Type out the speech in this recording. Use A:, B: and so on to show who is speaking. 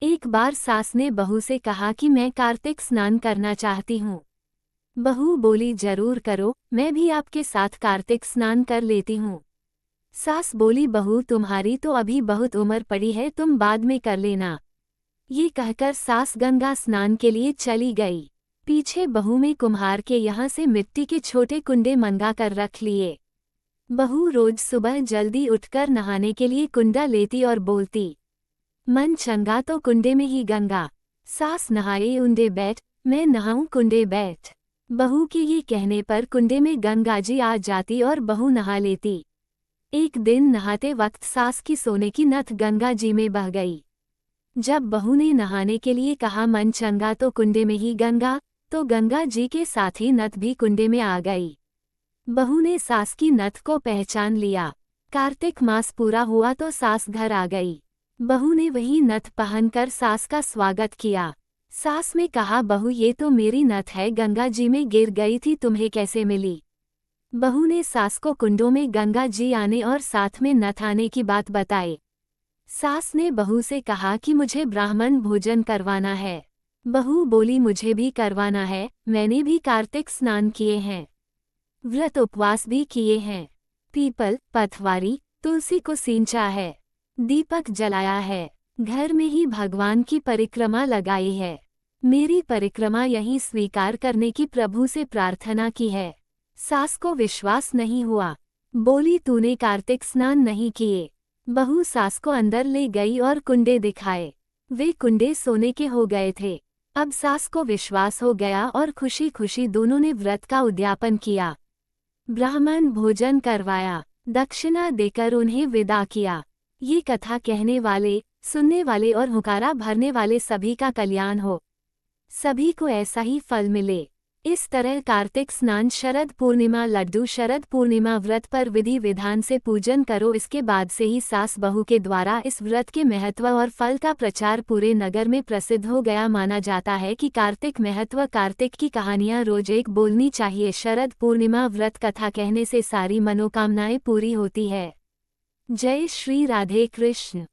A: एक बार सास ने बहू से कहा कि मैं कार्तिक स्नान करना चाहती हूँ। बहू बोली जरूर करो, मैं भी आपके साथ कार्तिक स्नान कर लेती हूँ। सास बोली बहू तुम्हारी तो अभी बहुत उम्र पड़ी है, तुम बाद में कर लेना। ये कहकर सास गंगा स्नान के लिए चली गई। पीछे बहू में कुम्हार के यहाँ से मिट्टी के छोटे कुंडे मंगा कर रख लिए। बहू रोज सुबह जल्दी उठकर नहाने के लिए कुंडा लेती और बोलती, मन चंगा तो कुंडे में ही गंगा। सास नहाए उंडे बैठ, मैं नहाऊं कुंडे बैठ। बहू के ये कहने पर कुंडे में गंगा जी आ जाती और बहू नहा लेती। एक दिन नहाते वक्त सास की सोने की नथ गंगा जी में बह गई। जब बहू ने नहाने के लिए कहा मन चंगा तो कुंडे में ही गंगा, तो गंगा जी के साथ ही नथ भी कुंडे में आ गई। बहू ने सास की नथ को पहचान लिया। कार्तिक मास पूरा हुआ तो सास घर आ गई। बहू ने वही नथ पहनकर सास का स्वागत किया। सास ने कहा बहू ये तो मेरी नथ है, गंगा जी में गिर गई थी, तुम्हें कैसे मिली। बहू ने सास को कुंडों में गंगा जी आने और साथ में नथ आने की बात बताई। सास ने बहू से कहा कि मुझे ब्राह्मण भोजन करवाना है। बहू बोली मुझे भी करवाना है, मैंने भी कार्तिक स्नान किए हैं, व्रत उपवास भी किए हैं, पीपल पथवारी तुलसी को सींचा है, दीपक जलाया है, घर में ही भगवान की परिक्रमा लगाई है। मेरी परिक्रमा यहीं स्वीकार करने की प्रभु से प्रार्थना की है। सास को विश्वास नहीं हुआ, बोली तूने कार्तिक स्नान नहीं किए। बहू सास को अंदर ले गई और कुंडे दिखाए। वे कुंडे सोने के हो गए थे। अब सास को विश्वास हो गया और खुशी खुशी दोनों ने व्रत का उद्यापन किया। ब्राह्मण भोजन करवाया, दक्षिणा देकर उन्हें विदा किया। ये कथा कहने वाले, सुनने वाले और हुकारा भरने वाले सभी का कल्याण हो, सभी को ऐसा ही फल मिले। इस तरह कार्तिक स्नान शरद पूर्णिमा लड्डू शरद पूर्णिमा व्रत पर विधि विधान से पूजन करो। इसके बाद से ही सास बहू के द्वारा इस व्रत के महत्व और फल का प्रचार पूरे नगर में प्रसिद्ध हो गया। माना जाता है कि कार्तिक महत्व, कार्तिक की कहानियां रोज एक बोलनी चाहिए। शरद पूर्णिमा व्रत कथा कहने से सारी मनोकामनाएं पूरी होती है। जय श्री राधे कृष्ण।